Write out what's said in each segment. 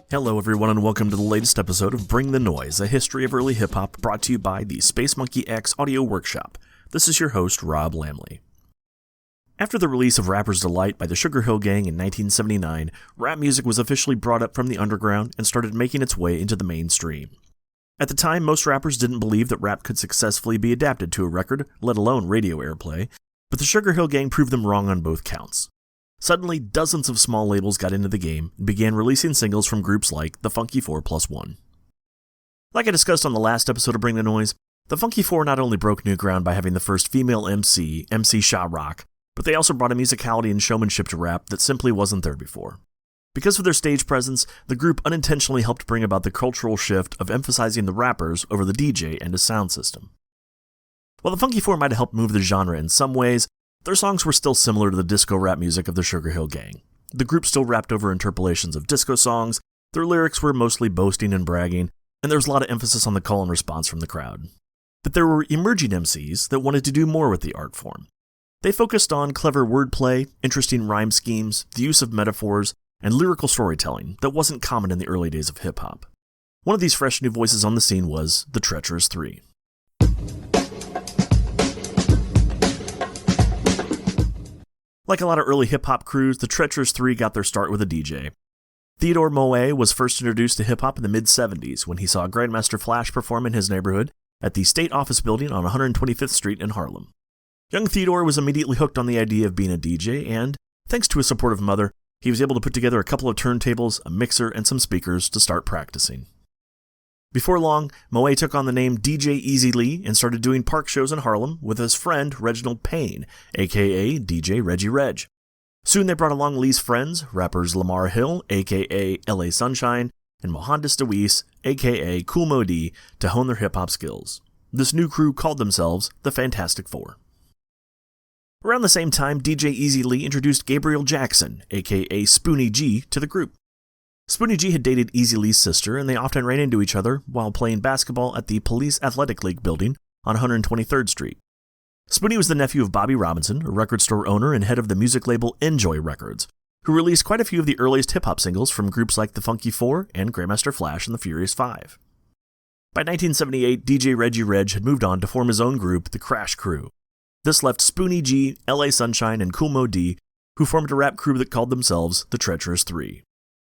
Hello everyone and welcome to the latest episode of Bring the Noise, a history of early hip-hop brought to you by the Space Monkey X Audio Workshop. This is your host, Rob Lamley. After the release of Rapper's Delight by the Sugar Hill Gang in 1979, rap music was officially brought up from the underground and started making its way into the mainstream. At the time, most rappers didn't believe that rap could successfully be adapted to a record, let alone radio airplay, but the Sugar Hill Gang proved them wrong on both counts. Suddenly, dozens of small labels got into the game and began releasing singles from groups like the Funky 4+1. Like I discussed on the last episode of Bring the Noise, the Funky 4 not only broke new ground by having the first female MC, MC Sha Rock, but they also brought a musicality and showmanship to rap that simply wasn't there before. Because of their stage presence, the group unintentionally helped bring about the cultural shift of emphasizing the rappers over the DJ and his sound system. While the Funky 4 might have helped move the genre in some ways, their songs were still similar to the disco rap music of the Sugar Hill Gang. The group still rapped over interpolations of disco songs, their lyrics were mostly boasting and bragging, and there was a lot of emphasis on the call and response from the crowd. But there were emerging MCs that wanted to do more with the art form. They focused on clever wordplay, interesting rhyme schemes, the use of metaphors, and lyrical storytelling that wasn't common in the early days of hip-hop. One of these fresh new voices on the scene was the Treacherous Three. Like a lot of early hip-hop crews, the Treacherous Three got their start with a DJ. Theodore Moe was first introduced to hip-hop in the mid-70s when he saw Grandmaster Flash perform in his neighborhood at the State Office Building on 125th Street in Harlem. Young Theodore was immediately hooked on the idea of being a DJ and, thanks to his supportive mother, he was able to put together a couple of turntables, a mixer, and some speakers to start practicing. Before long, Moe took on the name DJ Easy Lee and started doing park shows in Harlem with his friend Reginald Payne, aka DJ Reggie Reg. Soon they brought along Lee's friends, rappers Lamar Hill, aka LA Sunshine, and Mohandas Deweese, aka Kool Moe Dee, to hone their hip-hop skills. This new crew called themselves the Fantastic Four. Around the same time, DJ Easy Lee introduced Gabriel Jackson, aka Spoonie G, to the group. Spoonie G had dated Easy Lee's sister, and they often ran into each other while playing basketball at the Police Athletic League building on 123rd Street. Spoonie was the nephew of Bobby Robinson, a record store owner and head of the music label Enjoy Records, who released quite a few of the earliest hip-hop singles from groups like the Funky 4 and Grandmaster Flash and the Furious 5. By 1978, DJ Reggie Reg had moved on to form his own group, the Crash Crew. This left Spoonie G, LA Sunshine, and Kool Moe Dee, who formed a rap crew that called themselves the Treacherous Three.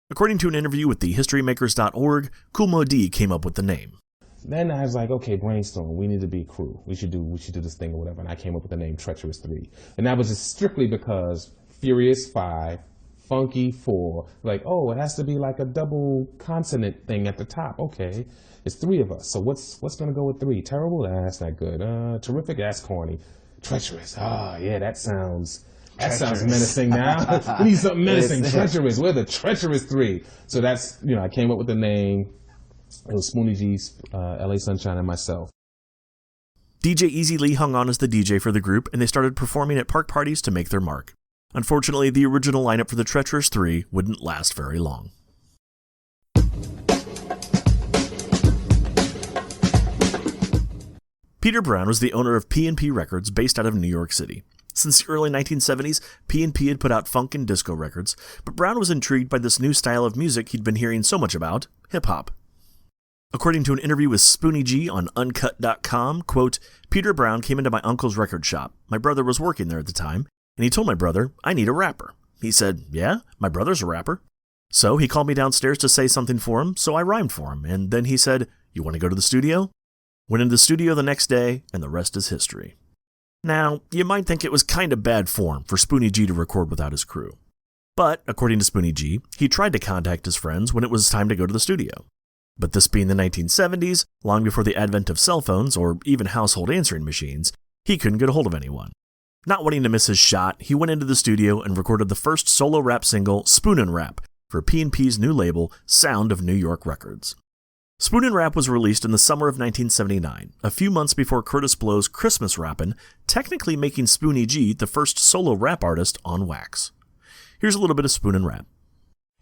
According to an interview with the HistoryMakers.org, Kool Moe Dee came up with the name. Then I was like, okay, brainstorm. We need to be a crew. We should do this thing or whatever. And I came up with the name Treacherous Three. And that was just strictly because Furious 5, Funky 4, like, oh, it has to be like a double consonant thing at the top. Okay, it's three of us. So what's gonna go with three? Terrible? That's not good. Terrific? That's corny. Treacherous. Yeah, that sounds menacing now. We need something menacing. Treacherous. We're the Treacherous Three. So that's, I came up with the name. It was Spoonie G, LA Sunshine, and myself. DJ Easy Lee hung on as the DJ for the group, and they started performing at park parties to make their mark. Unfortunately, the original lineup for the Treacherous Three wouldn't last very long. Peter Brown was the owner of P&P Records based out of New York City. Since the early 1970s, P&P had put out funk and disco records, but Brown was intrigued by this new style of music he'd been hearing so much about, hip-hop. According to an interview with Spoonie G on Uncut.com, quote, Peter Brown came into my uncle's record shop. My brother was working there at the time, and he told my brother, I need a rapper. He said, yeah, my brother's a rapper. So he called me downstairs to say something for him, so I rhymed for him, and then he said, you want to go to the studio? Went into the studio the next day, and the rest is history. Now, you might think it was kind of bad form for Spoonie G to record without his crew. But, according to Spoonie G, he tried to contact his friends when it was time to go to the studio. But this being the 1970s, long before the advent of cell phones or even household answering machines, he couldn't get a hold of anyone. Not wanting to miss his shot, he went into the studio and recorded the first solo rap single, Spoonin' Rap, for P&P's new label, Sound of New York Records. Spoonin' Rap was released in the summer of 1979, a few months before Curtis Blow's Christmas Rappin', technically making Spoonie G the first solo rap artist on wax. Here's a little bit of Spoonin' Rap.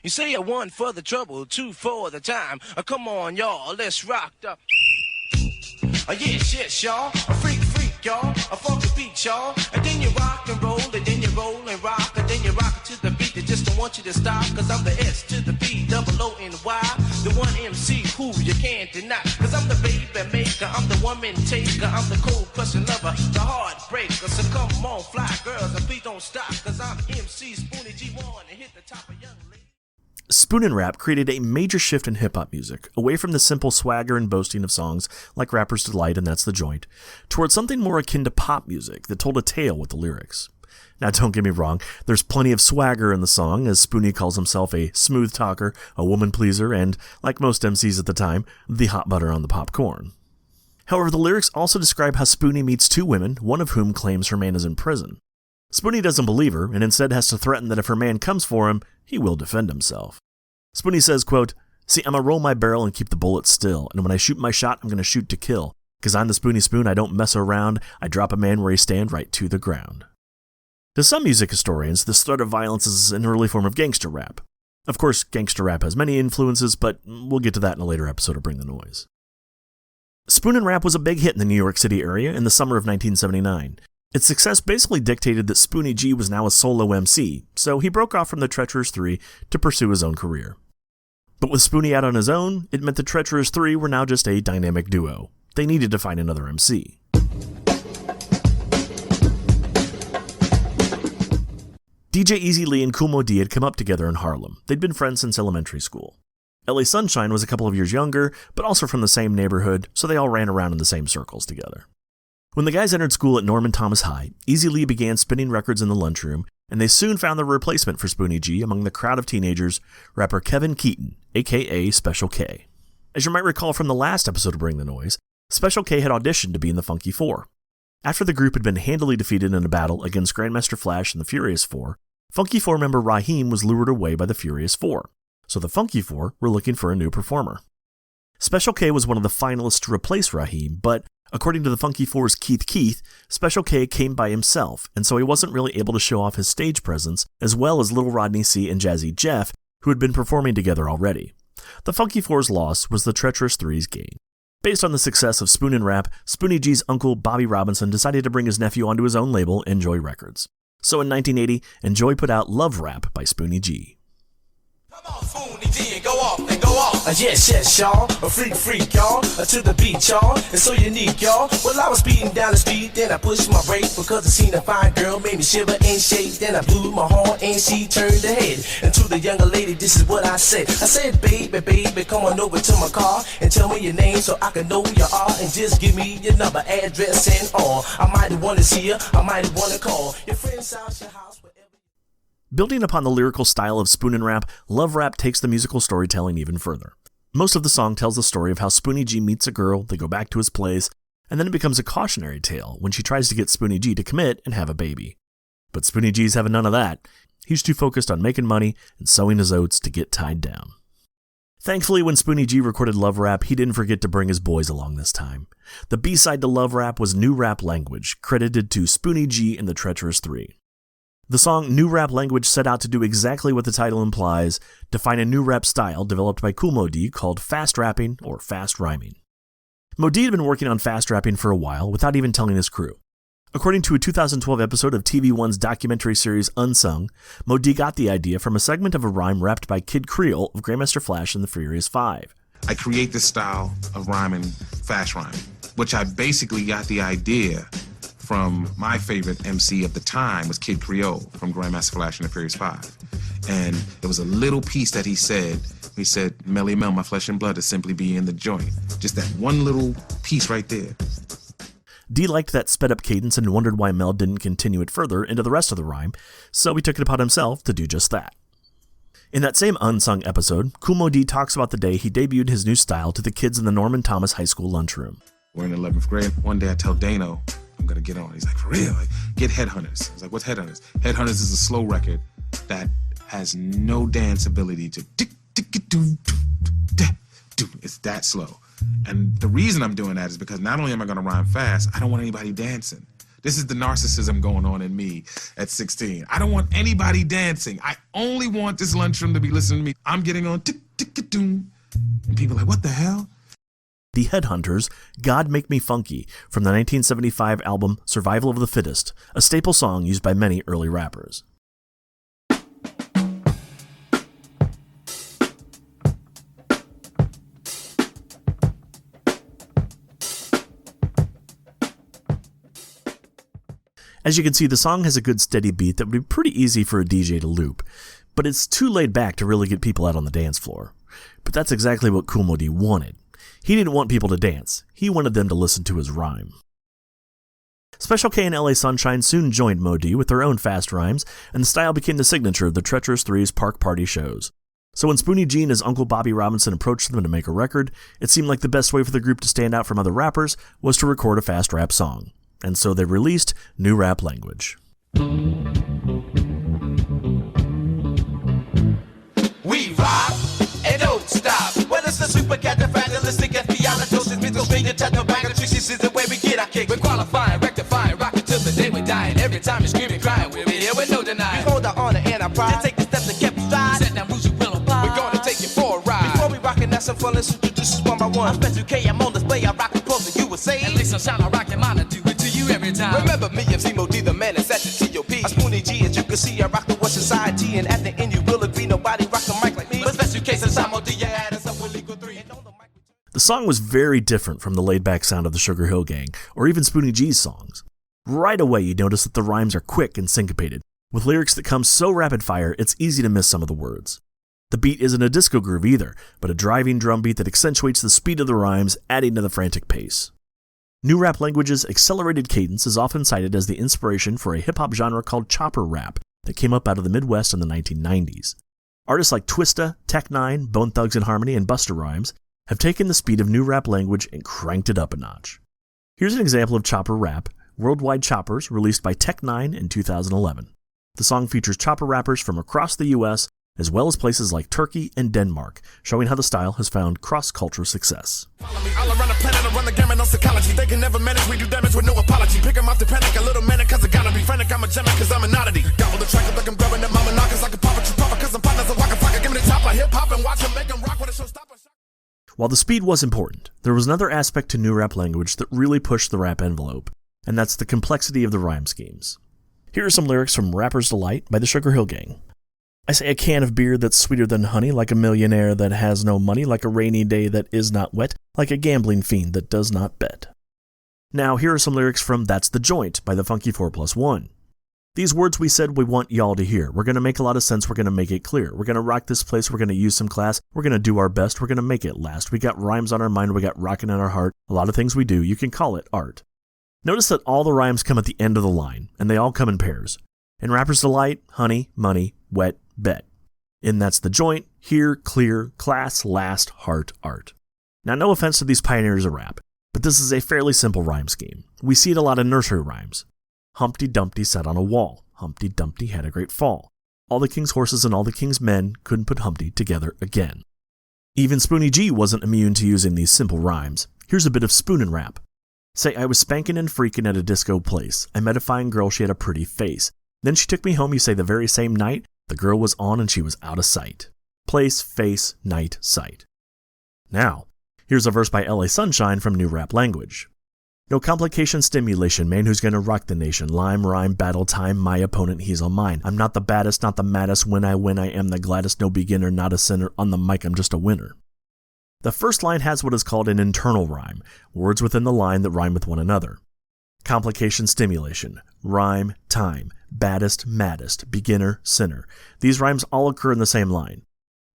You say a one for the trouble, two for the time. Come on, y'all, let's rock the... yes, y'all. A freak, y'all. A funky beat, y'all. And then you rock and roll, and then you roll and rock, and then you rock to the beat. They just don't want you to stop, cause I'm the S to the B, double O and Y. woman taker. I'm the cold crushing lover, the heartbreaker. So come on, fly girls, and please don't stop, cause I'm MC Spoonie G1 and hit the top of young lady. Spoonin' Rap created a major shift in hip-hop music, away from the simple swagger and boasting of songs like Rapper's Delight and That's the Joint, towards something more akin to pop music that told a tale with the lyrics. Now, don't get me wrong, there's plenty of swagger in the song, as Spoonie calls himself a smooth talker, a woman pleaser, and, like most MCs at the time, the hot butter on the popcorn. However, the lyrics also describe how Spoonie meets two women, one of whom claims her man is in prison. Spoonie doesn't believe her, and instead has to threaten that if her man comes for him, he will defend himself. Spoonie says, quote, "See, I'ma roll my barrel and keep the bullet still, and when I shoot my shot, I'm gonna shoot to kill. 'Cause I'm the Spoonie Spoon, I don't mess around, I drop a man where he stand right to the ground." To some music historians, this threat of violence is an early form of gangster rap. Of course, gangster rap has many influences, but we'll get to that in a later episode of Bring the Noise. Spoonin' Rap was a big hit in the New York City area in the summer of 1979. Its success basically dictated that Spoonie G was now a solo MC, so he broke off from the Treacherous Three to pursue his own career. But with Spoonie out on his own, it meant the Treacherous Three were now just a dynamic duo. They needed to find another MC. DJ Easy Lee and Kool Moe Dee had come up together in Harlem. They'd been friends since elementary school. LA Sunshine was a couple of years younger, but also from the same neighborhood, so they all ran around in the same circles together. When the guys entered school at Norman Thomas High, Easy Lee began spinning records in the lunchroom, and they soon found the replacement for Spoonie G among the crowd of teenagers, rapper Kevin Keaton, aka Special K. As you might recall from the last episode of Bring the Noise, Special K had auditioned to be in the Funky Four. After the group had been handily defeated in a battle against Grandmaster Flash and the Furious Four, Funky Four member Raheem was lured away by the Furious Four, so the Funky Four were looking for a new performer. Special K was one of the finalists to replace Raheem, but according to the Funky Four's Keith, Special K came by himself, and so he wasn't really able to show off his stage presence, as well as Little Rodney C and Jazzy Jeff, who had been performing together already. The Funky Four's loss was the Treacherous Three's gain. Based on the success of Spoonin' Rap, Spoonie G's uncle Bobby Robinson decided to bring his nephew onto his own label, Enjoy Records. So in 1980, Enjoy put out Love Rap by Spoonie G. Come on, Spoonie G, and go off, and go off. Yes, y'all. A freak, y'all. To the beat, y'all. It's so unique, y'all. Well, I was speeding down the street, then I pushed my brake because I seen a fine girl, made me shiver and shake. Then I blew my horn, and she turned her head. And to the younger lady, this is what I said. I said, baby, come on over to my car and tell me your name so I can know who you are. And just give me your number, address, and all. I might want to see you, I might want to call your friend's house, your house, whatever. Building upon the lyrical style of Spoonin' Rap, Love Rap takes the musical storytelling even further. Most of the song tells the story of how Spoonie G meets a girl, they go back to his place, and then it becomes a cautionary tale when she tries to get Spoonie G to commit and have a baby. But Spoonie G's having none of that. He's too focused on making money and sowing his oats to get tied down. Thankfully, when Spoonie G recorded Love Rap, he didn't forget to bring his boys along this time. The B-side to Love Rap was New Rap Language, credited to Spoonie G and the Treacherous Three. The song New Rap Language set out to do exactly what the title implies, define a new rap style developed by Kool Moe Dee called fast rapping or fast rhyming. Moe Dee had been working on fast rapping for a while without even telling his crew. According to a 2012 episode of TV1's documentary series Unsung, Moe Dee got the idea from a segment of a rhyme rapped by Kid Creole of Grandmaster Flash and the Furious Five. I create this style of rhyming, fast rhyming, which I basically got the idea from my favorite MC of the time was Kid Creole from Grandmaster Flash and the Furious Five. And there was a little piece that he said, Melly Mel, my flesh and blood is simply be in the joint. Just that one little piece right there. Dee liked that sped up cadence and wondered why Mel didn't continue it further into the rest of the rhyme, so he took it upon himself to do just that. In that same Unsung episode, Kool Moe Dee talks about the day he debuted his new style to the kids in the Norman Thomas High School lunchroom. We're in 11th grade. One day I tell Dano, I'm gonna get on. He's like, for real? Like, get Headhunters. I was like, what's Headhunters? Headhunters is a slow record that has no dance ability to it's that slow. And the reason I'm doing that is because not only am I gonna rhyme fast, I don't want anybody dancing. This is the narcissism going on in me at 16. I don't want anybody dancing. I only want this lunchroom to be listening to me. I'm getting on and people are like, what the hell? The Headhunters, God Make Me Funky, from the 1975 album Survival of the Fittest, a staple song used by many early rappers. As you can see, the song has a good steady beat that would be pretty easy for a DJ to loop, but it's too laid back to really get people out on the dance floor. But that's exactly what Kool Moe Dee wanted. He didn't want people to dance, he wanted them to listen to his rhyme. Special K and LA Sunshine soon joined Moe Dee with their own fast rhymes, and the style became the signature of the Treacherous Three's park party shows. So when Spoonie G and his uncle Bobby Robinson approached them to make a record, it seemed like the best way for the group to stand out from other rappers was to record a fast rap song. And so they released New Rap Language. We rock and don't stop. Well, it's the super califragilistic espialidocious mental stranger techno bag of treacherous is the way we get our kicks. We're qualifying, rectifying, rocking till the day we die. And every time you're screaming, crying, we'll be here with no denying. We hold our honor and our pride. To take the steps that kept stride. Set down rules you will apply. We're gonna take you for a ride. Before we rockin', that's some fun. Let's introduce us one by one. I'm Special K, I'm on display. I rock the close to you would say. At least I'm shine, I rock and mine, I do it to you every time. Remember me, MC Moe Dee, the man that's at the T.O.P. A Spoonie G, as you can see, I rock the West Society. And at the end, you will agree, nobody rock the mic like me. But Special K, since I'm Moe Dee, you had us up with Legal 3. The song was very different from the laid-back sound of the Sugar Hill Gang, or even Spoonie G's songs. Right away, you notice that the rhymes are quick and syncopated, with lyrics that come so rapid-fire, it's easy to miss some of the words. The beat isn't a disco groove either, but a driving drum beat that accentuates the speed of the rhymes, adding to the frantic pace. New Rap Language's accelerated cadence is often cited as the inspiration for a hip-hop genre called chopper rap that came up out of the Midwest in the 1990s. Artists like Twista, Tech Nine, Bone Thugs and Harmony, and Busta Rhymes have taken the speed of New Rap Language and cranked it up a notch. Here's an example of chopper rap, Worldwide Choppers, released by Tech Nine in 2011. The song features chopper rappers from across the U.S., as well as places like Turkey and Denmark, showing how the style has found cross-cultural success. All around the planet, I run the gamut on psychology. They can never manage, we do damage with no apology. Pick 'em off the panic, a little manic, cause I gotta be frantic. I'm a gem, cause I'm an oddity. Gobble the track up like I'm grabbing that mama knockers like a papa, cause I'm partners of Waka Flocka. Give me the top of hip-hop and watch 'em make 'em rock with a showstopper. While the speed was important, there was another aspect to New Rap Language that really pushed the rap envelope, and that's the complexity of the rhyme schemes. Here are some lyrics from Rapper's Delight by the Sugar Hill Gang. I say a can of beer that's sweeter than honey, like a millionaire that has no money, like a rainy day that is not wet, like a gambling fiend that does not bet. Now, here are some lyrics from That's the Joint by the Funky 4+1. These words we said we want y'all to hear. We're going to make a lot of sense. We're going to make it clear. We're going to rock this place. We're going to use some class. We're going to do our best. We're going to make it last. We got rhymes on our mind. We got rockin' in our heart. A lot of things we do. You can call it art. Notice that all the rhymes come at the end of the line, and they all come in pairs. In Rapper's Delight, honey, money, wet, bet. In That's the Joint, here, clear, class, last, heart, art. Now, no offense to these pioneers of rap, but this is a fairly simple rhyme scheme. We see it a lot in nursery rhymes. Humpty Dumpty sat on a wall. Humpty Dumpty had a great fall. All the king's horses and all the king's men couldn't put Humpty together again. Even Spoonie G wasn't immune to using these simple rhymes. Here's a bit of spoonin' rap. Say, I was spanking and freaking at a disco place. I met a fine girl, she had a pretty face. Then she took me home, you say, the very same night. The girl was on and she was out of sight. Place, face, night, sight. Now, here's a verse by LA Sunshine from New Rap Language. No complication stimulation, man who's gonna rock the nation. Lime, rhyme, battle time, my opponent, he's all mine. I'm not the baddest, not the maddest. When I win, I am the gladdest. No beginner, not a sinner. On the mic, I'm just a winner. The first line has what is called an internal rhyme, words within the line that rhyme with one another. Complication stimulation, rhyme, time, baddest, maddest, beginner, sinner. These rhymes all occur in the same line.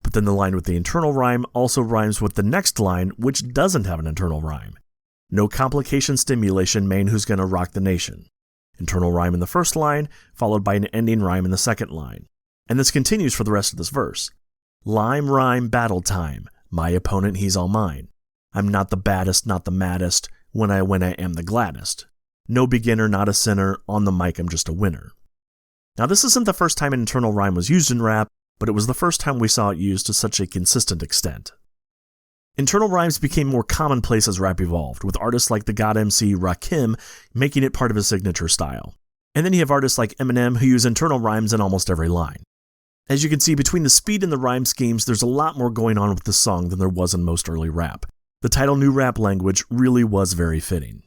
But then the line with the internal rhyme also rhymes with the next line, which doesn't have an internal rhyme. No complication stimulation, man who's gonna rock the nation. Internal rhyme in the first line, followed by an ending rhyme in the second line. And this continues for the rest of this verse. Lime, rhyme, battle time. My opponent, he's all mine. I'm not the baddest, not the maddest. When I win, I am the gladdest. No beginner, not a sinner. On the mic, I'm just a winner. Now, this isn't the first time an internal rhyme was used in rap, but it was the first time we saw it used to such a consistent extent. Internal rhymes became more commonplace as rap evolved, with artists like the God MC Rakim making it part of his signature style. And then you have artists like Eminem who use internal rhymes in almost every line. As you can see, between the speed and the rhyme schemes, there's a lot more going on with this song than there was in most early rap. The title New Rap Language really was very fitting.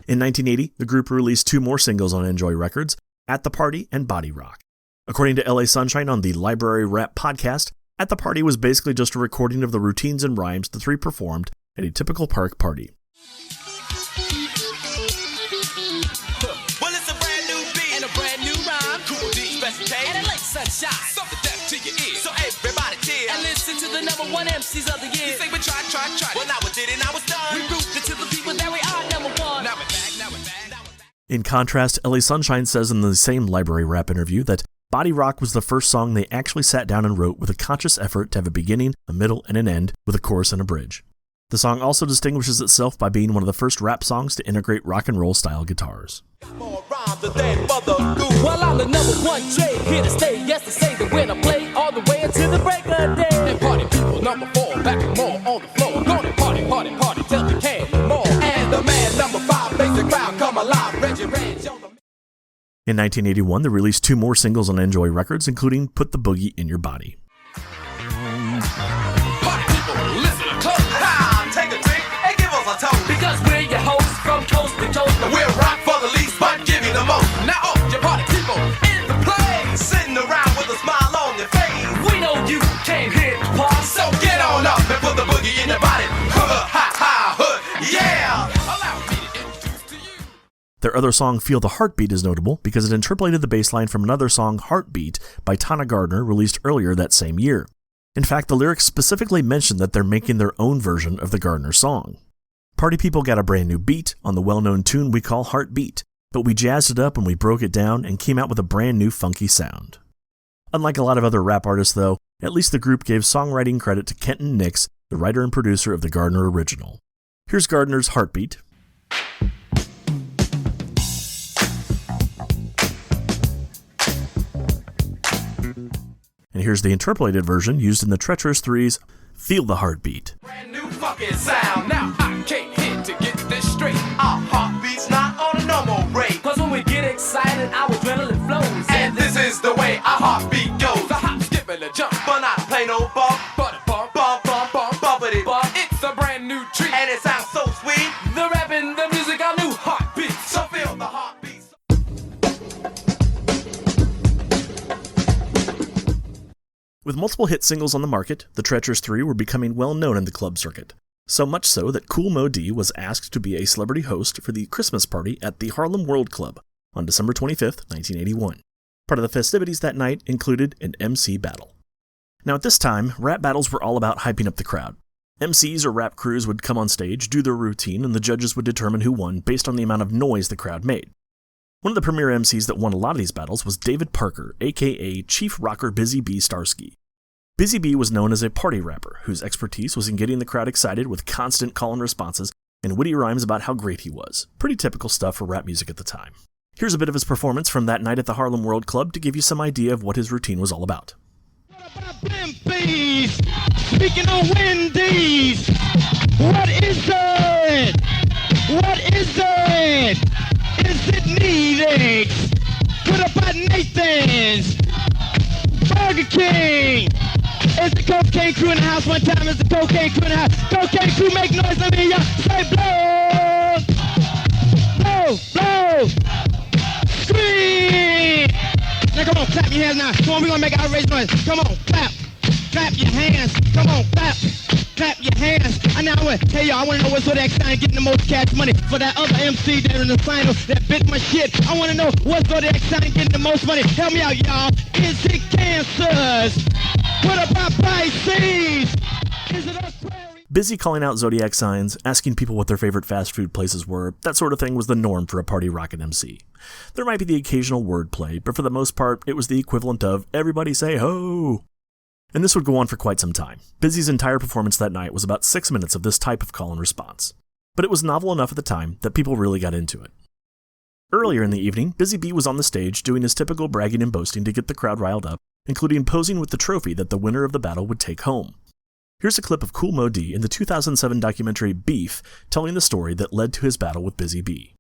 In 1980, the group released two more singles on Enjoy Records, At the Party and Body Rock. According to LA Sunshine on the Library Rap podcast, At the Party was basically just a recording of the routines and rhymes the three performed at a typical park party. Well, it's a brand new beat and a brand new rhyme. Cool D, special K, and a late sunshine. Something deaf to your ear. So everybody cheer and listen to the number one MCs of the year. You say we try. Well, now we did it, now it's done. We proved it to the people that we are number one. Now we're back. In contrast, LA Sunshine says in the same Library Rap interview that Body Rock was the first song they actually sat down and wrote with a conscious effort to have a beginning, a middle, and an end, with a chorus and a bridge. The song also distinguishes itself by being one of the first rap songs to integrate rock and roll style guitars. Well, I'm the number one J, here to stay. Yes, to say that when I play all the way until the break of day. And party people number 4, back and more on the floor. Gonna party till we can't more. And the man number 5 makes the crowd come alive. Reggie Range on the... In 1981, they released 2 more singles on Enjoy Records, including Put the Boogie in Your Body. Party people, listen close. Take a drink and give us a toast. Because we're your hosts from coast to coast. And we'll rock for the least, but give you the most. Now, your party people in the place. Sitting around with a smile on your face. We know you came here to party. So get on up and put the boogie in your body. Yeah! Allow me to introduce to you. Their other song, Feel the Heartbeat, is notable because it interpolated the bass line from another song, Heartbeat, by Tana Gardner, released earlier that same year. In fact, the lyrics specifically mention that they're making their own version of the Gardner song. Party people got a brand new beat on the well-known tune we call Heartbeat, but we jazzed it up and we broke it down and came out with a brand new funky sound. Unlike a lot of other rap artists, though, at least the group gave songwriting credit to Kenton Nix, the writer and producer of the Gardner original. Here's Gardner's Heartbeat. And here's the interpolated version used in the Treacherous Three's Feel the Heartbeat. Brand new fucking sound. Now I came here to get this straight. Our heartbeat's not on a normal rate. Cause when we get excited, our adrenaline flows. And this is the way our heartbeat goes. The hop, skip, and the jump. But not plain old bump. But a bump, bumpity bump. It's a brand new treat. And it sounds so sweet. The rap and the music are new heartbeats. So feel the heartbeat. With multiple hit singles on the market, the Treacherous Three were becoming well known in the club circuit. So much so that Kool Moe Dee was asked to be a celebrity host for the Christmas party at the Harlem World Club on December 25th, 1981. Part of the festivities that night included an MC battle. Now at this time, rap battles were all about hyping up the crowd. MCs or rap crews would come on stage, do their routine, and the judges would determine who won based on the amount of noise the crowd made. One of the premier MCs that won a lot of these battles was David Parker, aka Chief Rocker Busy Bee Starsky. Busy Bee was known as a party rapper, whose expertise was in getting the crowd excited with constant call and responses and witty rhymes about how great he was. Pretty typical stuff for rap music at the time. Here's a bit of his performance from that night at the Harlem World Club to give you some idea of what his routine was all about. Speaking of Wendy's, what is it? What is it? Is it needed? What about Nathan's? Burger King. Is the cocaine crew in the house? One time is the cocaine crew in the house. Cocaine crew make noise, let me hear y'all say blow. Blow. Scream. Now come on, clap your hands now. Come on, we're gonna make outrageous noise. Come on, clap. Clap your hands. Come on, clap. Clap your hands. I now want to tell y'all, I want to know what's Zodiac Sign getting the most cash money for that other MC that in the final that bit my shit. I want to know what's Zodiac Sign getting the most money. Help me out, y'all. Is it cancers? What about Pisces? Is it Aquarius? Busy calling out zodiac signs, asking people what their favorite fast food places were, that sort of thing was the norm for a party rockin' MC. There might be the occasional wordplay, but for the most part, it was the equivalent of everybody say ho. And this would go on for quite some time. Busy's entire performance that night was about 6 minutes of this type of call and response. But it was novel enough at the time that people really got into it. Earlier in the evening, Busy Bee was on the stage doing his typical bragging and boasting to get the crowd riled up, including posing with the trophy that the winner of the battle would take home. Here's a clip of Kool Moe Dee in the 2007 documentary Beef, telling the story that led to his battle with Busy Bee.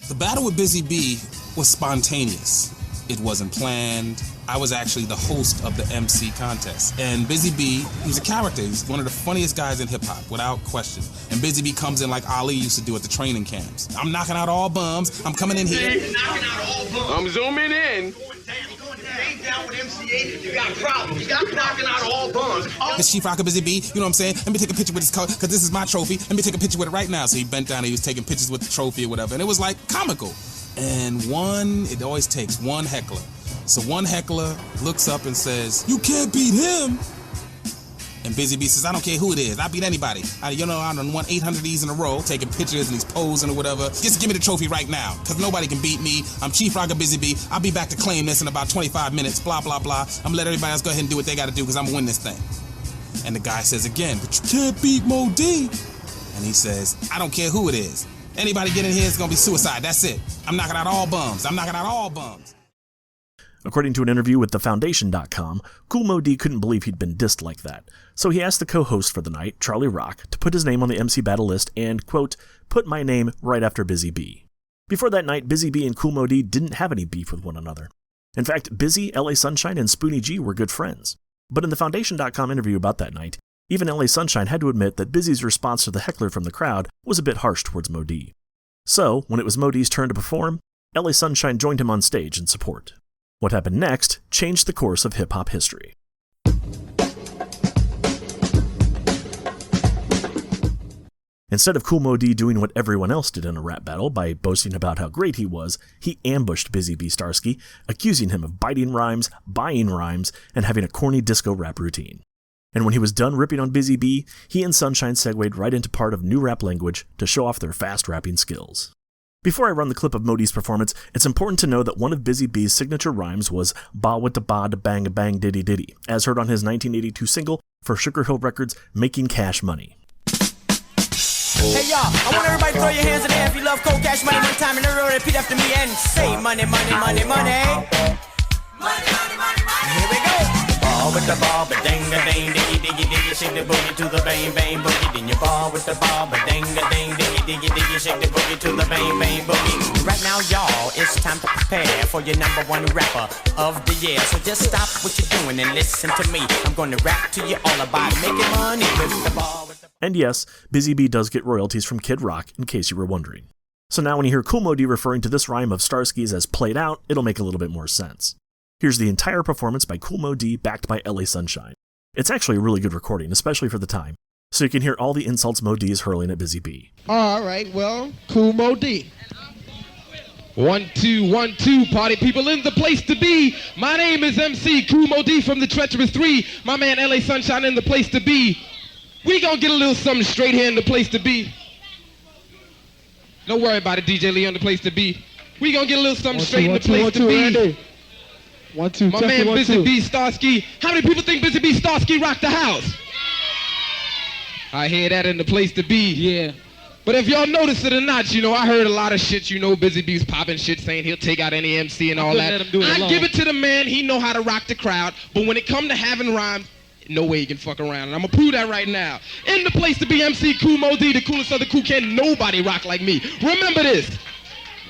The battle with Busy Bee was spontaneous. It wasn't planned. I was actually the host of the MC contest. And Busy Bee, he's a character. He's one of the funniest guys in hip-hop, without question. And Busy Bee comes in like Ali used to do at the training camps. I'm knocking out all bums. I'm coming in here. I'm zooming in. down with MC8 if you got problems. Stop knocking out all bums. This Chief Rocker Busy Bee, you know what I'm saying? Let me take a picture with this car, because this is my trophy. Let me take a picture with it right now. So he bent down and he was taking pictures with the trophy or whatever. And it was like comical. And it always takes one heckler. So one heckler looks up and says, "You can't beat him." And Busy Bee says, "I don't care who it is. I'll beat anybody. I done won 800 of these in a row, taking pictures and he's posing or whatever. Just give me the trophy right now, because nobody can beat me. I'm Chief Rocker Busy Bee. I'll be back to claim this in about 25 minutes, blah, blah, blah. I'm gonna let everybody else go ahead and do what they gotta do, because I'm gonna win this thing." And the guy says again, "But you can't beat Mo D." And he says, "I don't care who it is. Anybody get in here is gonna be suicide. That's it. I'm knocking out all bums. I'm knocking out all bums." According to an interview with thefoundation.com, Kool Mo D couldn't believe he'd been dissed like that, so he asked the co-host for the night, Charlie Rock, to put his name on the MC battle list and, quote, put my name right after Busy Bee. Before that night, Busy Bee and Kool Mo D didn't have any beef with one another. In fact, Busy, LA Sunshine, and Spoonie G were good friends. But in the Foundation.com interview about that night, even LA Sunshine had to admit that Busy's response to the heckler from the crowd was a bit harsh towards Mo D. So, when it was Mo D's turn to perform, LA Sunshine joined him on stage in support. What happened next changed the course of hip-hop history. Instead of Kool Mo D doing what everyone else did in a rap battle by boasting about how great he was, he ambushed Busy Bee Starsky, accusing him of biting rhymes, buying rhymes, and having a corny disco rap routine. And when he was done ripping on Busy Bee, he and Sunshine segued right into part of new rap language to show off their fast rapping skills. Before I run the clip of Mo D's performance, it's important to know that one of Busy Bee's signature rhymes was ba with da ba da bang a bang diddy diddy, as heard on his 1982 single for Sugar Hill Records, Making Cash Money. Hey y'all, I want everybody to throw your hands in the air if you love cold cash money one time and everyone repeat after me and say money, money, money, money. Money, money, money, money. Here we go. Ball with the ball, but ding a ding, diggy diggy diggy, shake the boogie to the bang bang boogie. Then you ball with the ball, but ding a ding, diggy diggy diggy, shake the boogie to the bang bang boogie. Right now, y'all, it's time to prepare for your number one rapper of the year. So just stop what you're doing and listen to me. I'm gonna rap to you all about making money with the ball. And yes, Busy Bee does get royalties from Kid Rock, in case you were wondering. So now when you hear Kool Mo D referring to this rhyme of Starsky's as played out, it'll make a little bit more sense. Here's the entire performance by Kool Mo D backed by LA Sunshine. It's actually a really good recording, especially for the time, so you can hear all the insults Mo D is hurling at Busy Bee. All right, well, Kool Mo D. 1, 2, 1, 2, party people in the place to be. My name is MC Kool Mo D from the Treacherous Three. My man LA Sunshine in the place to be. We gonna get a little something straight here in the place to be. Don't worry about it, DJ Lee on the place to be. We gonna get a little something straight in the place to be. Andy. 1, 2, my man Busy Bee Starsky. How many people think Busy Bee Starsky rocked the house? I hear that in the place to be. Yeah. But if y'all notice it or not, you know, I heard a lot of shit, you know, Busy Bee's popping shit saying he'll take out any MC and all that. I give it to the man, he know how to rock the crowd, but when it come to having rhymes, no way you can fuck around, and I'm gonna prove that right now. In the place to be, MC Kool Mo D, the coolest of the cool, can't nobody rock like me. Remember this.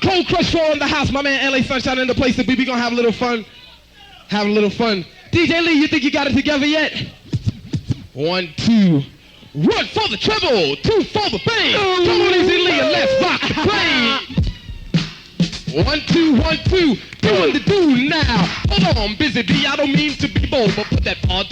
Cold Crush 4 in the house, my man LA Sunshine in the place to be. We gonna have a little fun. Have a little fun. DJ Lee, you think you got it together yet? 1, 2. 1 for the treble, 2 for the bass. Come on, Easy Lee, and let's rock the plane. 1, 2, 1, 2. Doing the do now. Hold on, Busy Bee, I don't mean to be bold, but put that ball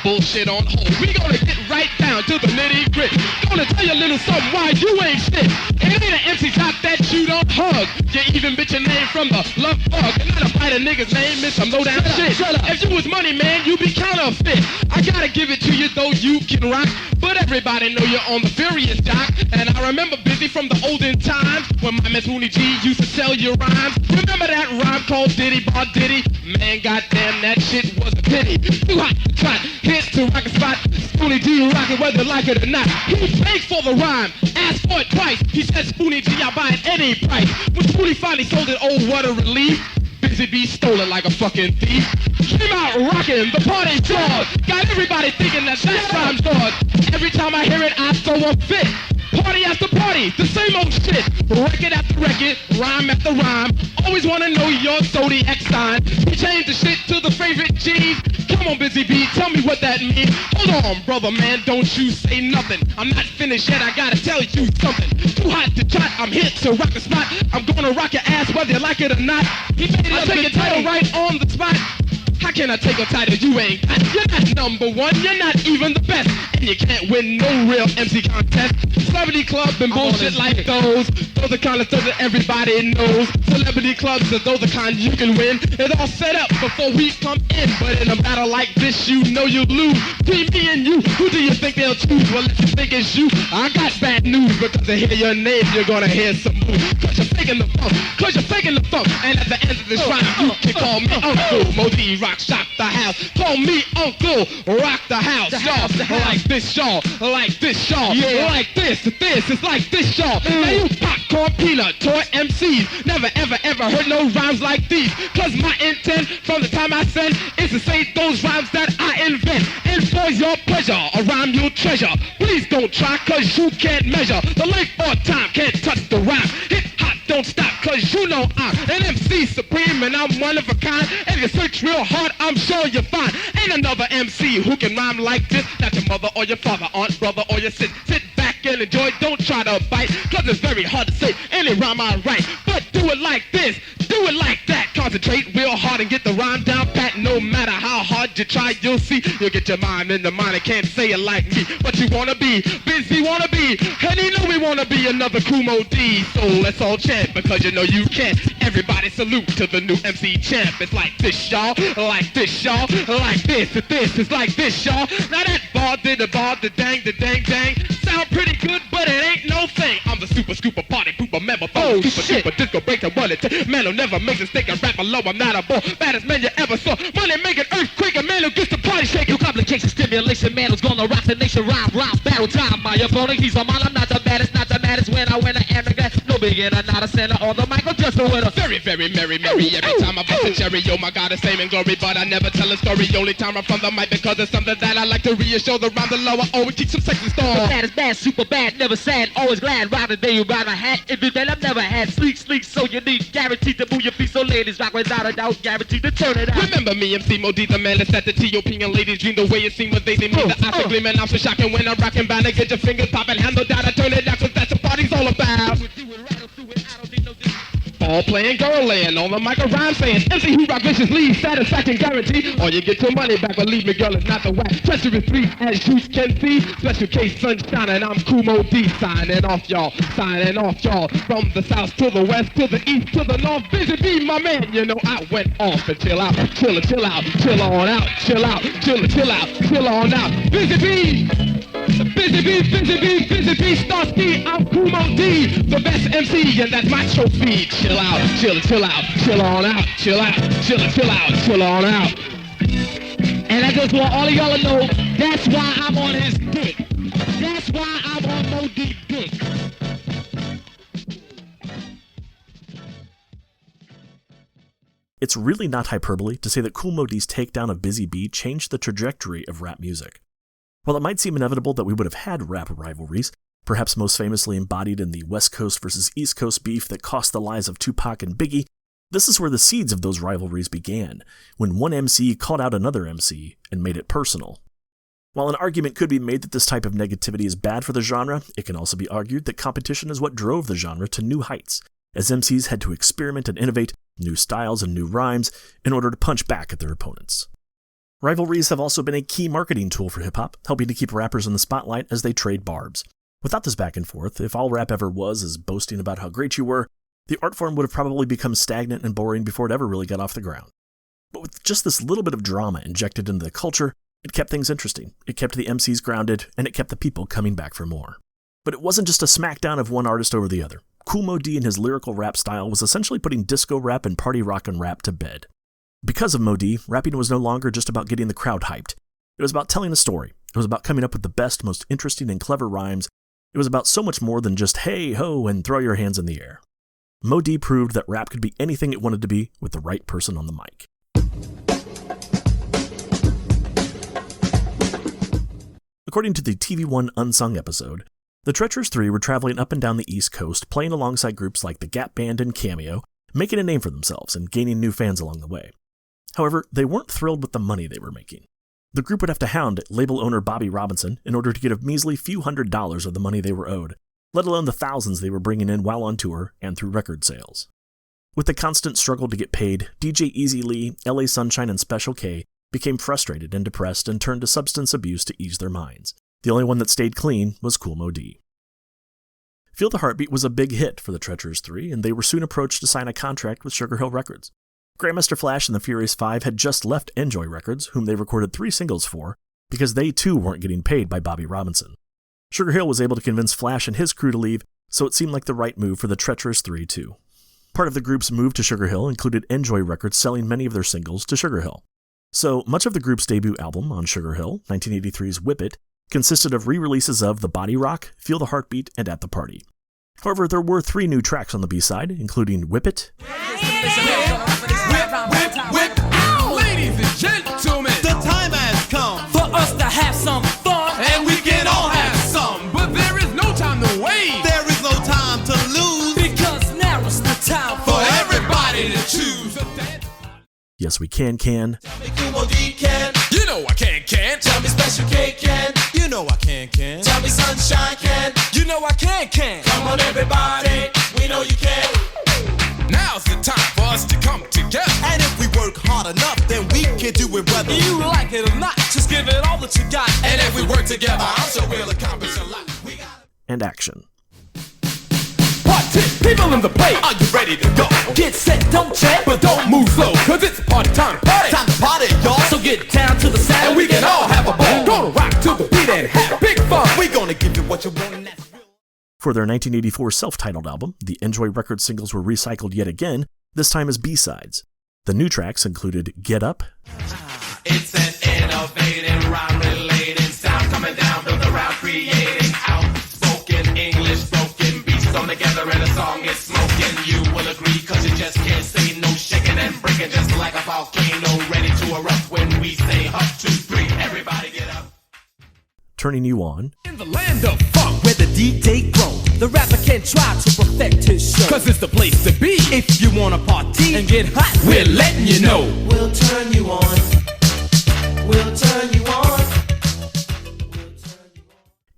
bullshit on hold. We gonna get right down to the nitty gritty. Gonna tell you a little something why you ain't shit. It ain't an empty top that you don't hug. You even bitch your name from the love bug. And not a bite a nigga's name, miss some low down shit. If you was money, man, you be counterfeit. I gotta give it to you, though you can rock. But everybody know you're on the furious dock. And I remember Busy from the olden times when my man Spoonie G used to tell you rhymes. Remember that rhyme called Diddy Bar Diddy? Man, goddamn, that shit was a pity. Too hot to trot, hit to rock a spot. Spoonie G rock it whether like it or not. He paid for the rhyme, asked for it twice. He said, Spoonie G, I'll buy it any price. When Spoonie finally sold it, oh, what a relief. Busy Bee stole it like a fucking thief. Came out rocking, the party jaws. Got everybody thinking that rhyme's yours. Every time I hear it, I throw a fit. Party after party, the same old shit. Record after record, rhyme after rhyme. Always wanna know your zodiac sign. We changed the shit to the favorite G's. Come on, Busy Bee, tell me what that means. Hold on, brother man, don't you say nothing. I'm not finished yet, I gotta tell you something. Too hot to trot, I'm hit to rock the spot. I'm gonna rock your ass whether you like it or not. He made it, I'll take your title right on the spot. can I take a title you ain't got? You're not number one, you're not even the best, and you can't win no real MC contest. Celebrity club and bullshit like those are the kind of stuff that everybody knows. Celebrity clubs are those the kind you can win. It's all set up before we come in, but in a battle like this, you know you lose. Between me and you, who do you think they'll choose? Well, if you think it's you, I got bad news, because to hear your name, you're gonna hear some moves. Cause you're faking the funk, and at the end of this round, you can call me Uncle Modi, rock, shock the house. Call me Uncle, rock the house. Y'all, like this, y'all, like this, y'all, like this, it's like this, y'all. Now you popcorn peanut, toy MCs, never ever heard no rhymes like these. Cause my intent from the time I send is to say those rhymes that I invent. And for your pleasure, a rhyme you'll treasure. Please don't try, cause you can't measure the length or time, can't touch the rhyme. Hit hot, don't stop, cause you know I'm an MC supreme and I'm one of a kind. And if you search real hard, I'm sure you'll find ain't another MC who can rhyme like this. Not your mother or your father, aunt, brother, or your sis. Sit back and enjoy, don't try to bite, cause it's very hard to say any rhyme I write. But do it like this, do it like that. Concentrate real hard and get the rhyme down pat. No matter how hard you try, you'll see you'll get your mind in the mind and can't say it like me. But you wanna be, busy wanna be, and you know we wanna be another Kumo D. So let's all chant, because you know you can. Everybody salute to the new MC champ. It's like this, y'all, like this, y'all, like this, it's like this, y'all. Now that bar, the dang, sound pretty good, but it ain't no thing. I'm the super scooper party pooper member, super disco breaker, one it man who never makes a mistake and rap alone. I'm not a bore, baddest man you ever saw. Money making earthquake, a man who gets the party shaking. You complications, stimulation, man who's gonna rock the nation. Rhyme, battle time. My opponent, he's a man. I'm not the baddest when I win an amateur. No beginner, not a center on the mic, I'm just a winner. Very, very merry. Every time I bust a cherry, oh my God, it's fame and glory, but I never tell a story. Only time I'm from the mic, because it's something that I like to reassure the rhyme. The lower, always keep some sexy stars. The baddest bad, super bad, never sad, always glad. Ride the day you ride my hat. If you bet I've never had sleek, so unique, guaranteed to move your feet. So ladies rock without a doubt, guaranteed to turn it out. Remember me, MC Modi, the man that's at the TOP, and ladies dream the way it seems when they see me. The eyes are gleaming, I'm so shocking when I'm rocking, bound to get your fingers popping. Handle down, I turn it down, cause that's what party's all about. All playing, girl laying on the mic, a rhyme saying MC who rock viciously, satisfaction guaranteed. Or you get your money back, believe me, girl, it's not the whack. Treacherous Three, as you can see, special case sunshine, and I'm Kumo D, signing off, y'all. From the south to the west, to the east, to the north. Busy B, my man, you know I went off and chill out, chill on out, chill on out. Busy B, Starsky, I'm Kumo D, the best MC, and that's my trophy. Chill out, chill on out, chill on out. And I just want all of y'all to know, that's why I'm on his dick. That's why I'm on Modi's dick. It's really not hyperbole to say that Kool Moe Dee's takedown of Busy Bee changed the trajectory of rap music. While it might seem inevitable that we would have had rap rivalries, perhaps most famously embodied in the West Coast versus East Coast beef that cost the lives of Tupac and Biggie, this is where the seeds of those rivalries began, when one MC called out another MC and made it personal. While an argument could be made that this type of negativity is bad for the genre, it can also be argued that competition is what drove the genre to new heights, as MCs had to experiment and innovate new styles and new rhymes in order to punch back at their opponents. Rivalries have also been a key marketing tool for hip-hop, helping to keep rappers in the spotlight as they trade barbs. Without this back and forth, if all rap ever was is boasting about how great you were, the art form would have probably become stagnant and boring before it ever really got off the ground. But with just this little bit of drama injected into the culture, it kept things interesting, it kept the MCs grounded, and it kept the people coming back for more. But it wasn't just a smackdown of one artist over the other. Kool Moe Dee and his lyrical rap style was essentially putting disco rap and party rockin' rap to bed. Because of Moe Dee, rapping was no longer just about getting the crowd hyped. It was about telling a story. It was about coming up with the best, most interesting and clever rhymes. It was about so much more than just hey, ho, and throw your hands in the air. Moe Dee proved that rap could be anything it wanted to be with the right person on the mic. According to the TV One Unsung episode, the Treacherous Three were traveling up and down the East Coast, playing alongside groups like the Gap Band and Cameo, making a name for themselves and gaining new fans along the way. However, they weren't thrilled with the money they were making. The group would have to hound label owner Bobby Robinson in order to get a measly few $100s of the money they were owed, let alone the thousands they were bringing in while on tour and through record sales. With the constant struggle to get paid, DJ Easy Lee, LA Sunshine, and Special K became frustrated and depressed and turned to substance abuse to ease their minds. The only one that stayed clean was Kool Moe Dee. Feel the Heartbeat was a big hit for the Treacherous Three, and they were soon approached to sign a contract with Sugar Hill Records. Grandmaster Flash and the Furious Five had just left Enjoy Records, whom they recorded 3 singles for, because they too weren't getting paid by Bobby Robinson. Sugar Hill was able to convince Flash and his crew to leave, so it seemed like the right move for the Treacherous Three too. Part of the group's move to Sugar Hill included Enjoy Records selling many of their singles to Sugar Hill. So much of the group's debut album on Sugar Hill, 1983's Whip It, consisted of re-releases of The Body Rock, Feel the Heartbeat, and At the Party. However, there were 3 new tracks on the B-side, including Whip It, Whip, ladies and gentlemen, the time has come for us to have some fun, and we can all have some, but there is no time to wait, there is no time to lose, because now is the time for everybody to choose. Yes We Can. Tell me Kool Moe Dee can. You know I can. Tell me Special K can. You know I can. Tell me Sunshine can. You know I can. Come on everybody, we know you can. Now's the time for us to come together. And if we work hard enough, then we can do it whether You like it or not, just give it all that you got. And if we work together, I'm sure we'll accomplish a lot. and Action. Part 10, people in the place, are you ready to go? Get set, don't chat, but don't move slow, cause it's party time to party. Time to party, y'all. So get down to the sound and we can all have a ball. Gonna rock to the beat and have big fun. We gonna give you what you want and that's real. For their 1984 self-titled album, the Enjoy Records singles were recycled yet again, this time as B-sides. The new tracks included Get Up, It's an innovative, rhyme-related sound coming down, built around creating outspoken English spoken beats thrown together and a song is smoking. You will agree, cause you just can't say no, shaking and breaking just like a volcano, ready to erupt when we say up, 2, 3, everybody get up. Turning You On, In the land of funk, where the DJ grows, the rapper can try to perfect his show. cause it's the place to be. If you wanna party And get hot, we're letting you know. We'll turn you on. We'll turn you on.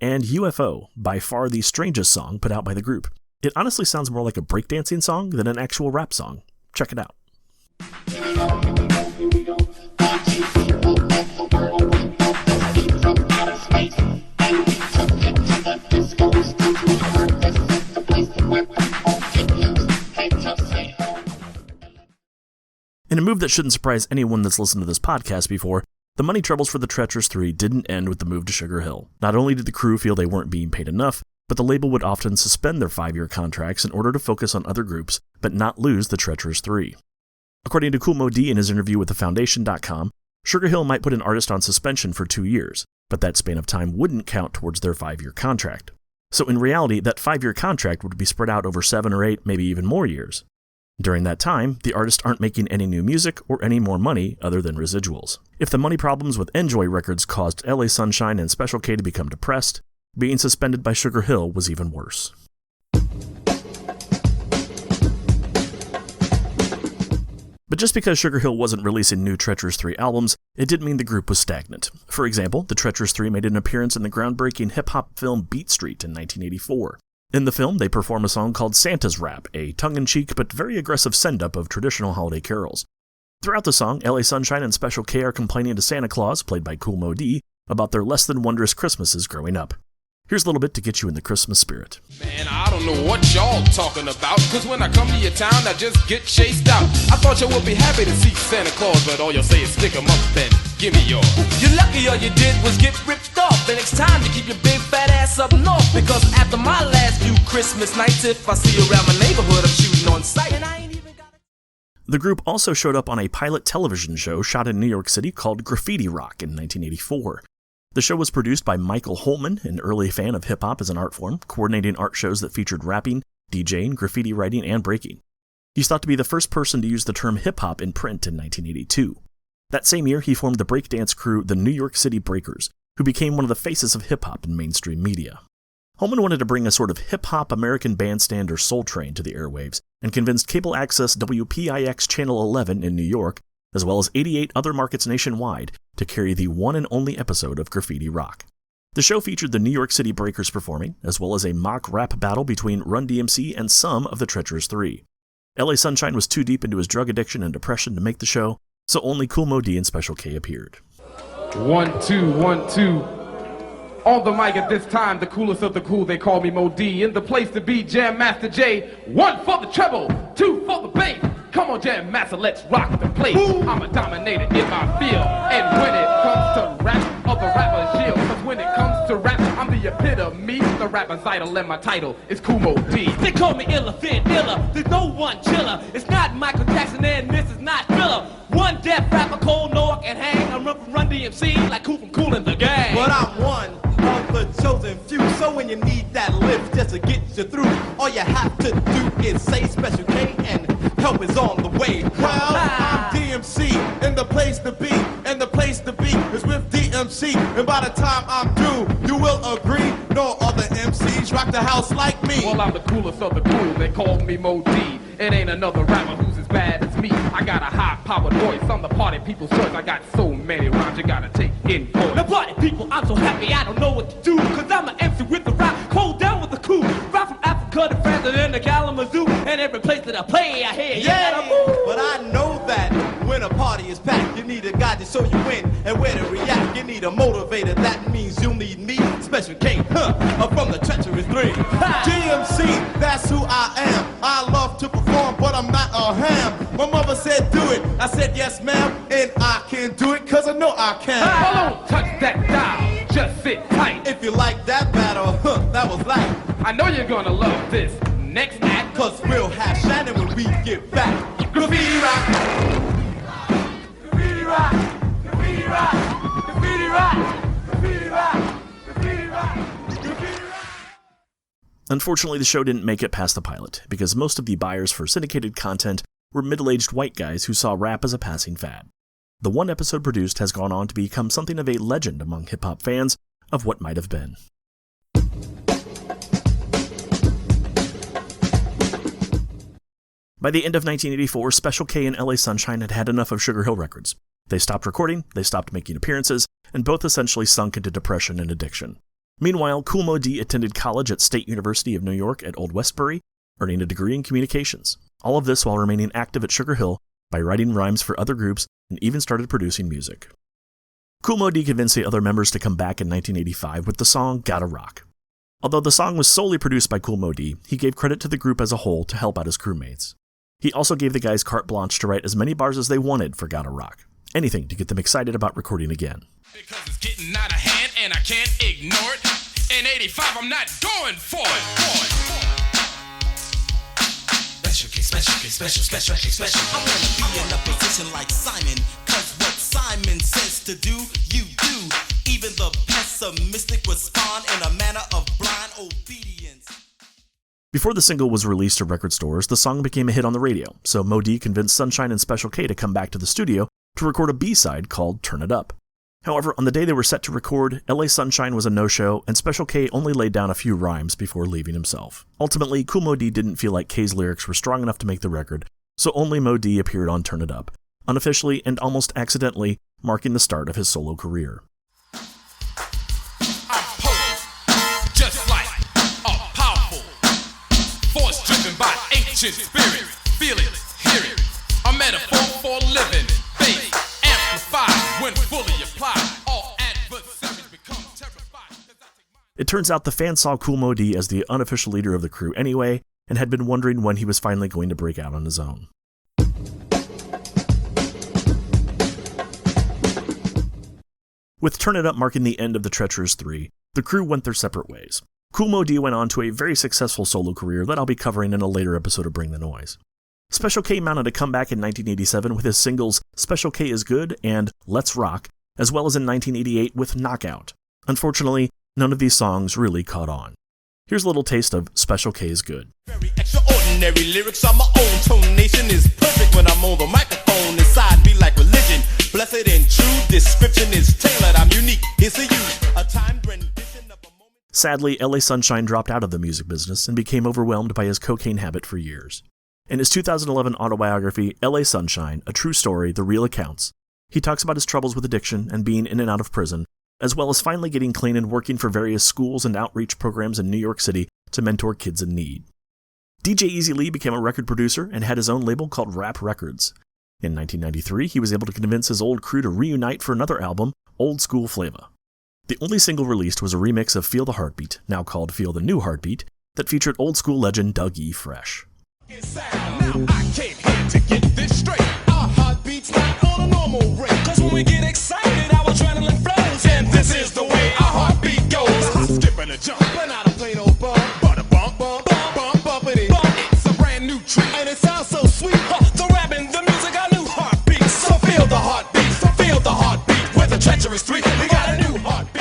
and UFO, by far the strangest song put out by the group. It honestly sounds more like a breakdancing song than an actual rap song. Check it out. In a move that shouldn't surprise anyone that's listened to this podcast before, the money troubles for the Treacherous Three didn't end with the move to Sugar Hill. Not only did the crew feel they weren't being paid enough, but the label would often suspend their 5-year contracts in order to focus on other groups, but not lose the Treacherous Three. According to Kool Moe Dee in his interview with thefoundation.com, Sugar Hill might put an artist on suspension for 2 years, but that span of time wouldn't count towards their 5-year contract. So in reality, that 5-year contract would be spread out over 7 or 8, maybe even more years. During that time, the artists aren't making any new music or any more money other than residuals. If the money problems with Enjoy Records caused LA Sunshine and Special K to become depressed, being suspended by Sugar Hill was even worse. But just because Sugar Hill wasn't releasing new Treacherous Three albums, it didn't mean the group was stagnant. For example, the Treacherous Three made an appearance in the groundbreaking hip-hop film Beat Street in 1984. In the film, they perform a song called Santa's Rap, a tongue-in-cheek but very aggressive send-up of traditional holiday carols. Throughout the song, LA Sunshine and Special K are complaining to Santa Claus, played by Kool Moe Dee, about their less-than-wondrous Christmases growing up. Here's a little bit to get you in the Christmas spirit. Man, I don't know what y'all talking about, cause when I come to your town, I just get chased out. I thought you would be happy to see Santa Claus, but all you'll say is stick 'em up and give me yours. You're lucky all you did was get ripped off. The next time you keep your big fat ass up north, because after my last few Christmas nights, if I see you around my neighborhood, I'm shooting on sight. And I ain't even got it. The group also showed up on a pilot television show shot in New York City called Graffiti Rock in 1984. The show was produced by Michael Holman, an early fan of hip-hop as an art form, coordinating art shows that featured rapping, DJing, graffiti writing, and breaking. He's thought to be the first person to use the term hip-hop in print in 1982. That same year, he formed the breakdance crew the New York City Breakers, who became one of the faces of hip-hop in mainstream media. Holman wanted to bring a sort of hip-hop American Bandstand or Soul Train to the airwaves, and convinced cable access WPIX Channel 11 in New York, as well as 88 other markets nationwide, to carry the one and only episode of Graffiti Rock. The show featured the New York City Breakers performing, as well as a mock rap battle between Run DMC and some of the Treacherous Three. LA Sunshine was too deep into his drug addiction and depression to make the show, so only Kool Moe Dee and Special K appeared. 1, 2, 1, 2. On the mic at this time, the coolest of the cool, they call me Mo D. In the place to be, Jam Master J. 1 for the treble, 2 for the bass. Come on, Jam Master, let's rock the place. I'm a dominator in my field. And when it comes to rap, other rappers yield. Cause when it comes to rap, I'm the epitome. The rapper's idol and my title is Kool Moe Dee. They call me illa, fit illa. There's no one chiller. It's not Michael Jackson and this is not Thriller. One deaf rapper, cold, no I can hang. I'm Run DMC like Cool from Kool and the Gang. But I'm one of the chosen few. So when you need that lift just to get you through, all you have to do is say Special K and help is on the way. Well, I'm DMC and the place to be. And the place to be is with DMC. And by the time I'm through, you will agree, no other MCs rock the house like me. Well, I'm the coolest of the cool, they call me Mo D. It ain't another rapper who's as bad as me. I got a high-powered voice, I'm the party people's choice. I got so many rhymes you gotta take in voice. Now party people, I'm so happy I don't know what to do. Cause I'm an MC with the rap, cold down with the cool. Rap from Africa to France and then to Kalamazoo. And every place that I play, I hear yeah, but I know that when a party is packed, you need a guy to show you when and where to react. You need a motivator, that means you'll need me. Special K, from the Treacherous Three. DMC, that's who I am. I love to perform, but I'm not a ham. My mother said do it, I said yes ma'am, and I can do it cause I know I can. Don't touch that dial, just sit tight. If you like that battle, that was light. I know you're gonna love this next act, cause we'll have Shannon when we get back. Graffiti rock, graffiti rock, graffiti rock, graffiti rock, graffiti rock, graffiti rock, graffiti rock. Unfortunately, the show didn't make it past the pilot, because most of the buyers for syndicated content were middle-aged white guys who saw rap as a passing fad. The one episode produced has gone on to become something of a legend among hip-hop fans of what might have been. By the end of 1984, Special K and LA Sunshine had had enough of Sugar Hill Records. They stopped recording, they stopped making appearances, and both essentially sunk into depression and addiction. Meanwhile, Kool Moe Dee attended college at State University of New York at Old Westbury, earning a degree in communications. All of this while remaining active at Sugar Hill by writing rhymes for other groups and even started producing music. Kool Moe Dee convinced the other members to come back in 1985 with the song Gotta Rock. Although the song was solely produced by Kool Moe Dee, he gave credit to the group as a whole to help out his crewmates. He also gave the guys carte blanche to write as many bars as they wanted for Gotta Rock. Anything to get them excited about recording again. Because it's getting out of hand and I can't ignore it. In 85, I'm not going for it. Special. I wanna be in a position like Simon, cause what Simon says to do, you do. Even the pessimistic respond in a manner of blind obedience. Before the single was released to record stores, the song became a hit on the radio, so Moe Dee convinced Sunshine and Special K to come back to the studio to record a B-side called Turn It Up. However, on the day they were set to record, LA Sunshine was a no-show, and Special K only laid down a few rhymes before leaving himself. Ultimately, Kool Moe Dee didn't feel like K's lyrics were strong enough to make the record, so only Moe Dee appeared on Turn It Up, unofficially and almost accidentally marking the start of his solo career. I'm potent, just like a powerful force driven by ancient spirit. Feel it, hear it, a metaphor for living. Faith amplified when fully applied. All adversaries become terrified. It turns out the fans saw Kool Moe Dee as the unofficial leader of the crew anyway, and had been wondering when he was finally going to break out on his own. With Turn It Up marking the end of the Treacherous Three, the crew went their separate ways. Kool Moe Dee went on to a very successful solo career that I'll be covering in a later episode of Bring the Noise. Special K mounted a comeback in 1987 with his singles Special K Is Good and Let's Rock, as well as in 1988 with Knockout. Unfortunately, none of these songs really caught on. Here's a little taste of Special K Is Good. Very extraordinary lyrics on my own. Tonation is perfect when I'm on the microphone. Inside be like religion. Blessed and true. Description is tailored. I'm unique. Here's to you. A timed rendition of a moment. Sadly, LA Sunshine dropped out of the music business and became overwhelmed by his cocaine habit for years. In his 2011 autobiography, LA Sunshine, A True Story, The Real Accounts, he talks about his troubles with addiction and being in and out of prison, as well as finally getting clean and working for various schools and outreach programs in New York City to mentor kids in need. DJ Easy Lee became a record producer and had his own label called Rap Records. In 1993, he was able to convince his old crew to reunite for another album, Old School Flava. The only single released was a remix of Feel the Heartbeat, now called Feel the New Heartbeat, that featured old school legend Doug E. Fresh. Now I came here to get this straight. Our heartbeat's not on a normal rate. Cause when we get excited, our adrenaline flows. And this is the way our heartbeat goes. I skip and a jump, but not a plain old bump. But a bump, bump, bump, bump, bumpity. Bump. It's a brand new treat. And it sounds so sweet. The rapping, the music, our new heartbeat. So feel the heartbeat, so feel the heartbeat. With the Treacherous Three, we got a new heartbeat.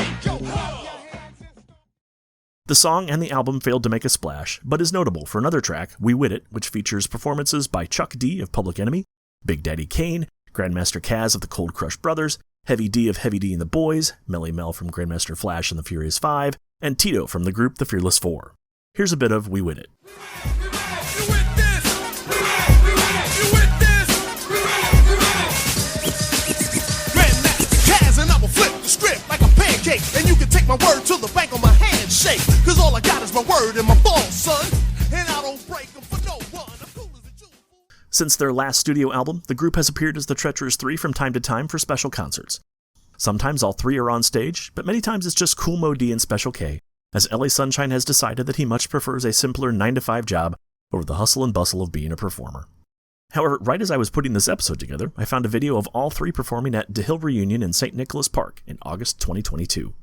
The song and the album failed to make a splash, but is notable for another track, We Wit It, which features performances by Chuck D of Public Enemy, Big Daddy Kane, Grandmaster Caz of the Cold Crush Brothers, Heavy D of Heavy D and the Boys, Melly Mel from Grandmaster Flash and the Furious Five, and Tito from the group The Fearless Four. Here's a bit of We Wit It. And you can take my word to the bank on my handshake. Cause all I got is my word and my balls, son. And I don't break them for no one. I'm cool as a Jew. Since their last studio album, the group has appeared as the Treacherous Three from time to time for special concerts. Sometimes all three are on stage, but many times it's just Kool Moe Dee and Special K, as LA Sunshine has decided that he much prefers a simpler 9-to-5 job over the hustle and bustle of being a performer. However, right as I was putting this episode together, I found a video of all three performing at DeHill Reunion in St. Nicholas Park in August 2022.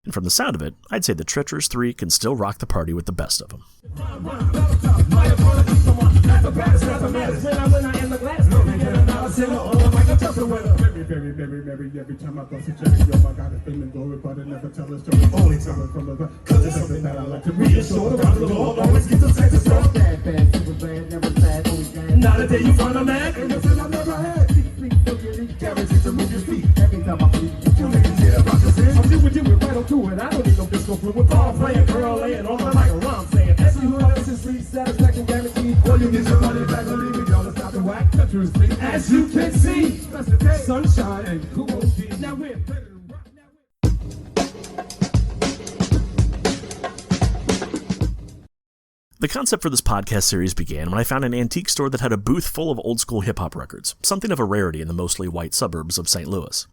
And from the sound of it, I'd say the Treacherous Three can still rock the party with the best of them. Not a day you find a man. Everything I've never had. Guaranteed to move your feet. Every time I feel you make it get about your sin. I'm doing it right on to it. I don't need no disco fluid. Ball playing, girl laying on my like a rhyme saying. S-U-R-S-S-3, satisfaction guaranteed. All you get your money back, believe me, y'all, it's not the whack. Treacherous Three. As you can see, Sunshine and Kool Moe Dee. Now we're better. The concept for this podcast series began when I found an antique store that had a booth full of old school hip-hop records, something of a rarity in the mostly white suburbs of St. Louis.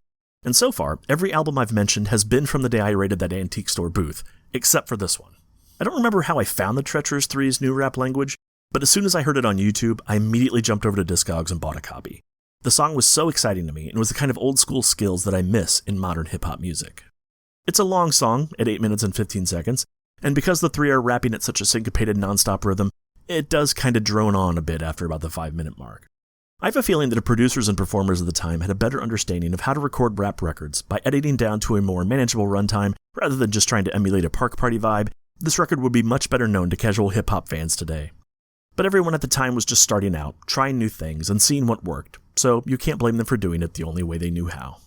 And so far, every album I've mentioned has been from the day I raided that antique store booth, except for this one. I don't remember how I found the Treacherous Three's new rap language, but as soon as I heard it on YouTube, I immediately jumped over to Discogs and bought a copy. The song was so exciting to me, and was the kind of old school skills that I miss in modern hip-hop music. It's a long song, at 8 minutes and 15 seconds, and because the three are rapping at such a syncopated non-stop rhythm, it does kind of drone on a bit after about the 5-minute mark. I have a feeling that the producers and performers of the time had a better understanding of how to record rap records by editing down to a more manageable runtime rather than just trying to emulate a park party vibe. This record would be much better known to casual hip-hop fans today. But everyone at the time was just starting out, trying new things, and seeing what worked, so you can't blame them for doing it the only way they knew how.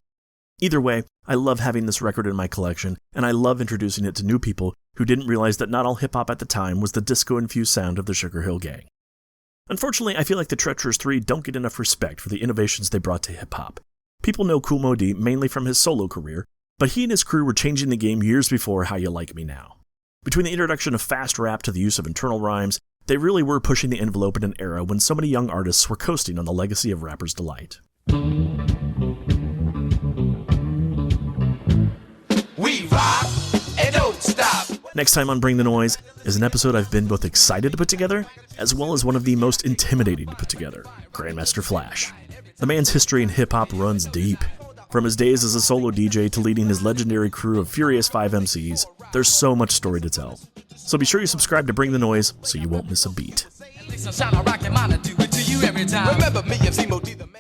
Either way, I love having this record in my collection, and I love introducing it to new people who didn't realize that not all hip-hop at the time was the disco-infused sound of the Sugar Hill Gang. Unfortunately, I feel like the Treacherous Three don't get enough respect for the innovations they brought to hip-hop. People know Kool Moe Dee mainly from his solo career, but he and his crew were changing the game years before How You Like Me Now. Between the introduction of fast rap to the use of internal rhymes, they really were pushing the envelope in an era when so many young artists were coasting on the legacy of Rapper's Delight. We rock and don't stop. Next time on Bring the Noise is an episode I've been both excited to put together, as well as one of the most intimidating to put together, Grandmaster Flash. The man's history in hip-hop runs deep. From his days as a solo DJ to leading his legendary crew of Furious 5 MCs, there's so much story to tell. So be sure you subscribe to Bring the Noise so you won't miss a beat.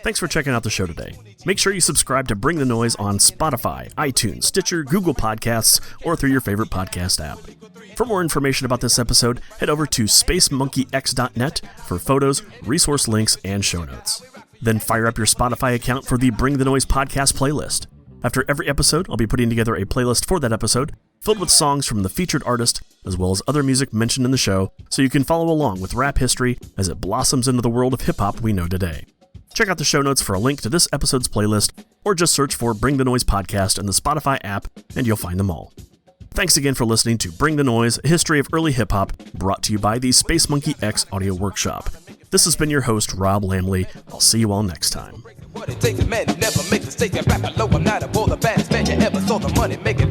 Thanks for checking out the show today. Make sure you subscribe to Bring the Noise on Spotify, iTunes, Stitcher, Google Podcasts, or through your favorite podcast app. For more information about this episode, head over to spacemonkeyx.net for photos, resource links, and show notes. Then fire up your Spotify account for the Bring the Noise podcast playlist. After every episode, I'll be putting together a playlist for that episode, filled with songs from the featured artist, as well as other music mentioned in the show, so you can follow along with rap history as it blossoms into the world of hip-hop we know today. Check out the show notes for a link to this episode's playlist, or just search for Bring the Noise Podcast in the Spotify app, and you'll find them all. Thanks again for listening to Bring the Noise, a history of early hip-hop, brought to you by the Space Monkey X Audio Workshop. This has been your host, Rob Lamley. I'll see you all next time. What it takes a man to never make mistakes and rap low. I'm not a boy, the baddest man you ever saw. The money making